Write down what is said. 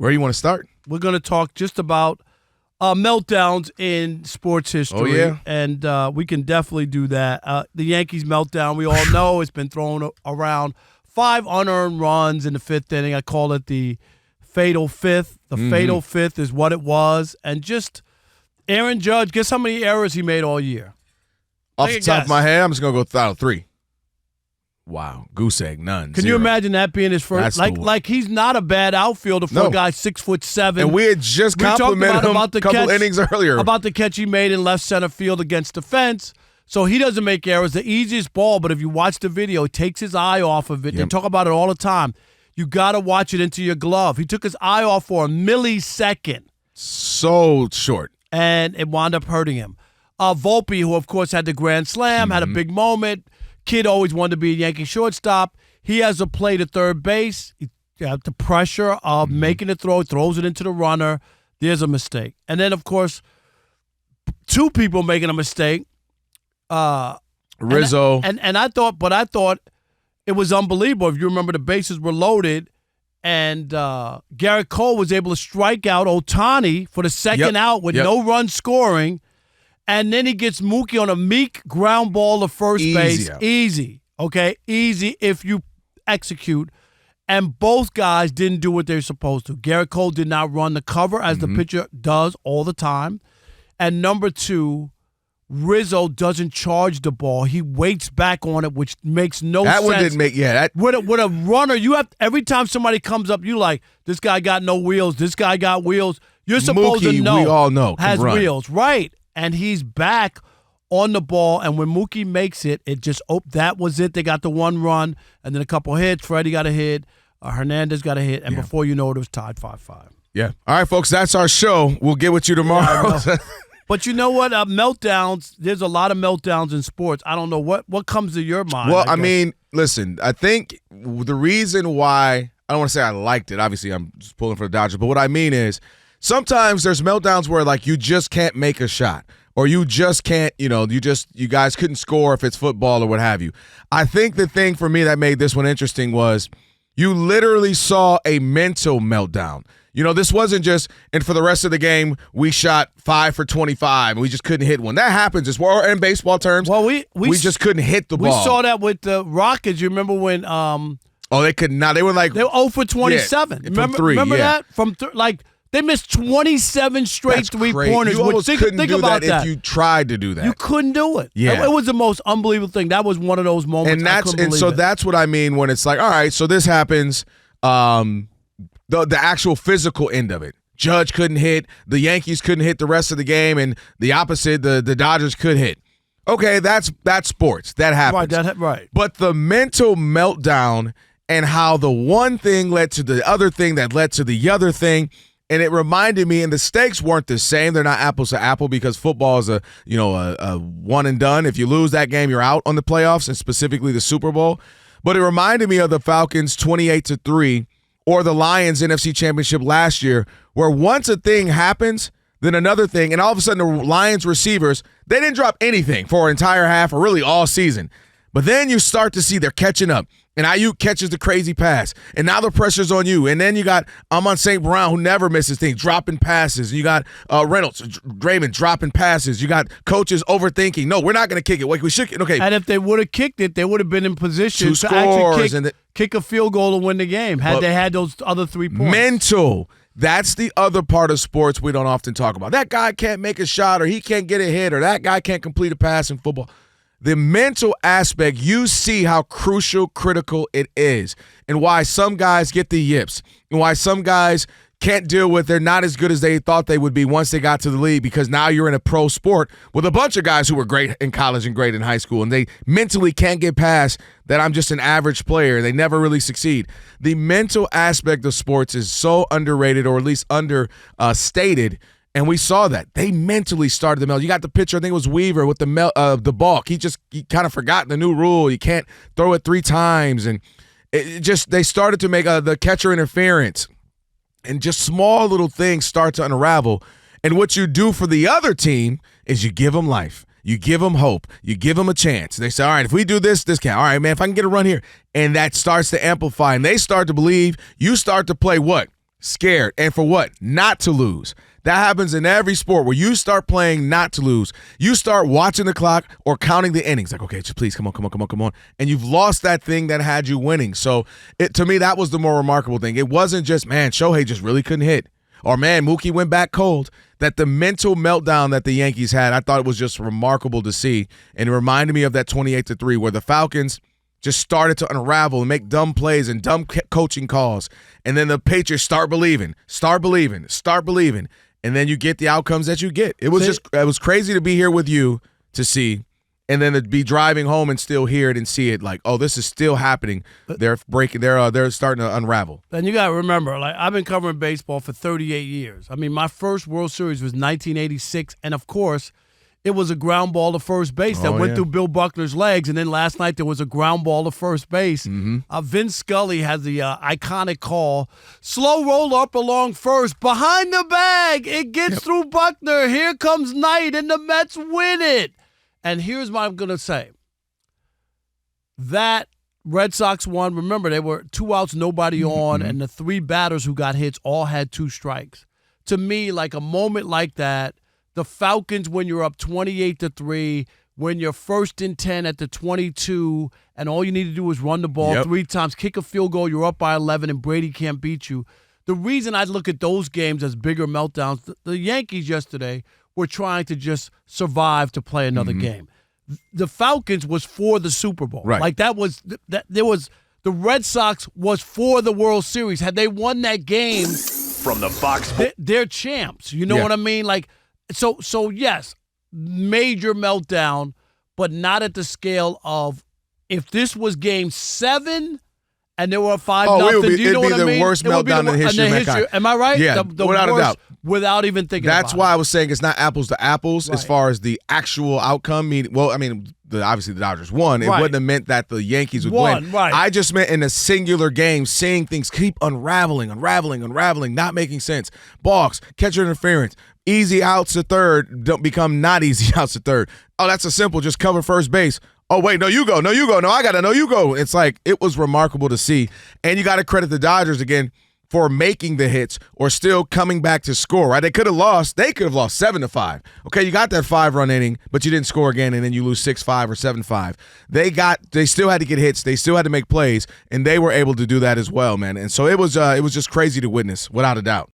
Where do you want to start? We're going to talk just about meltdowns in sports history. Oh, yeah. And we can definitely do that. The Yankees meltdown, we all know, it's been thrown around. 5 unearned runs in the 5th inning. I call it the fatal fifth. The fatal fifth is what it was. And just Aaron Judge, guess how many errors he made all year? Off the top of my head, I'm just going to go out 3. Wow. Goose egg, none. Can 0. you imagine that being his first? Like he's not a bad outfielder for a guy 6'7". And we had just complimented him a couple innings earlier. About the catch he made in left center field against the fence. So he doesn't make errors. The easiest ball, but if you watch the video, he takes his eye off of it. They talk about it all the time. You got to watch it into your glove. He took his eye off for a millisecond. So short. And it wound up hurting him. Volpe, who, of course, had the grand slam, had a big moment. Kid always wanted to be a Yankee shortstop. He has a play to third base. The pressure of making the throw, throws it into the runner. There's a mistake. And then, of course, 2 people making a mistake. Rizzo. And I thought it was unbelievable. If you remember, the bases were loaded, and Garrett Cole was able to strike out Ohtani for the second out with no run scoring. And then he gets Mookie on a meek ground ball to first base. Easy. Okay? Easy if you execute. And both guys didn't do what they were supposed to. Garrett Cole did not run the cover as the pitcher does all the time. And number 2, Rizzo doesn't charge the ball. He waits back on it, which makes no sense. That one didn't make, With a runner, you have every time somebody comes up, you like, this guy got no wheels. This guy got wheels. You're supposed Mookie, to know. We all know. Has wheels. Right. And he's back on the ball, and when Mookie makes it, that was it. They got the 1 run, and then a couple hits. Freddie got a hit. Hernandez got a hit, and before you know it was tied 5-5. Yeah. All right, folks, that's our show. We'll get with you tomorrow. Yeah, but you know what? Meltdowns, there's a lot of meltdowns in sports. I don't know what comes to your mind. Well, I mean, listen, I think the reason why, I don't want to say I liked it. Obviously, I'm just pulling for the Dodgers. But what I mean is sometimes there's meltdowns where, like, you just can't make a shot. Or you just can't, you guys couldn't score if it's football or what have you. I think the thing for me that made this one interesting was you literally saw a mental meltdown. This wasn't just, and for the rest of the game, we shot 5 for 25, and we just couldn't hit one. That happens as well in baseball terms. Well, we just couldn't hit the ball. We saw that with the Rockets. You remember when they could not. They were 0 for 27. Yeah, remember that? They missed 27 straight three-pointers. You almost couldn't think do about that if you tried to do that. You couldn't do it. Yeah. It was the most unbelievable thing. That was one of those moments. That's what I mean when it's like, all right, so this happens. The actual physical end of it. Judge couldn't hit. The Yankees couldn't hit the rest of the game, and the opposite, the Dodgers could hit. Okay, that's sports. That happens. Right. But the mental meltdown and how the one thing led to the other thing that led to the other thing. And it reminded me, and the stakes weren't the same. They're not apples to apple because football is a one and done. If you lose that game, you're out on the playoffs, and specifically the Super Bowl. But it reminded me of the Falcons 28-3 or the Lions NFC Championship last year, where once a thing happens, then another thing, and all of a sudden the Lions receivers, they didn't drop anything for an entire half or really all season. But then you start to see they're catching up. And Ayuk catches the crazy pass. And now the pressure's on you. And then you got Amon St. Brown, who never misses things, dropping passes. And you got Reynolds, Draymond dropping passes. You got coaches overthinking. No, we're not going to kick it. We should. Okay. And if they would have kicked it, they would have been in position to actually kick a field goal to win the game had they had those other 3 points. Mental. That's the other part of sports we don't often talk about. That guy can't make a shot, or he can't get a hit, or that guy can't complete a pass in football. The mental aspect, you see how critical it is, and why some guys get the yips, and why some guys can't deal with, they're not as good as they thought they would be once they got to the league, because now you're in a pro sport with a bunch of guys who were great in college and great in high school, and they mentally can't get past that I'm just an average player. They never really succeed. The mental aspect of sports is so underrated, or at least understated. And we saw that. They mentally started the melt. You got the pitcher, I think it was Weaver, with the balk. He kind of forgot the new rule. You can't throw it 3 times. And they started to make the catcher interference. And just small little things start to unravel. And what you do for the other team is you give them life. You give them hope. You give them a chance. They say, all right, if we do this can. All right, man, if I can get a run here. And that starts to amplify. And they start to believe. You start to play what? Scared. And for what? Not to lose. That happens in every sport where you start playing not to lose. You start watching the clock or counting the innings. Like, okay, just please, come on. And you've lost that thing that had you winning. So to me, that was the more remarkable thing. It wasn't just, man, Shohei just really couldn't hit. Or, man, Mookie went back cold. That the mental meltdown that the Yankees had, I thought it was just remarkable to see. And it reminded me of that 28-3 where the Falcons just started to unravel and make dumb plays and dumb coaching calls. And then the Patriots start believing. And then you get the outcomes that you get. It was crazy to be here with you to see, and then to be driving home and still hear it and see it like, oh, this is still happening. They're starting to unravel. And you got to remember, like, I've been covering baseball for 38 years. I mean, my first World Series was 1986, and of course, it was a ground ball to first base that went through Bill Buckner's legs, and then last night there was a ground ball to first base. Vince Scully has the iconic call, slow roll up along first, behind the bag, it gets through Buckner, here comes Knight, and the Mets win it. And here's what I'm going to say. That Red Sox won, remember, they were 2 outs, nobody on, and the 3 batters who got hits all had 2 strikes. To me, like a moment like that, the Falcons, when you're up 28-3, when you're 1st and 10 at the 22, and all you need to do is run the ball 3 times, kick a field goal, you're up by 11, and Brady can't beat you. The reason I look at those games as bigger meltdowns, the Yankees yesterday were trying to just survive to play another game. The Falcons was for the Super Bowl. Right. Like the Red Sox was for the World Series. Had they won that game from the Fox, they're champs. You know what I mean? Like, So yes, major meltdown, but not at the scale of if this was Game 7 and there were 5-0. It'd be the worst meltdown in the history of mankind. Am I right? Yeah, the without a doubt. Without even thinking about it. That's why I was saying it's not apples to apples as far as the actual outcome. Obviously the Dodgers won. It wouldn't have meant that the Yankees would win. Right. I just meant in a singular game, seeing things keep unraveling, not making sense. Balks, catcher interference, easy outs to third don't become not easy outs to third. Oh, that's a simple, just cover first base. Oh, wait, no, you go. No, I got to know you go. It's like, it was remarkable to see. And you got to credit the Dodgers again for making the hits or still coming back to score, right? They could have lost 7-5. Okay, you got that 5-run inning, but you didn't score again, and then you lose 6-5 or 7-5. They still had to get hits, they still had to make plays, and they were able to do that as well, man. And so it was just crazy to witness, without a doubt.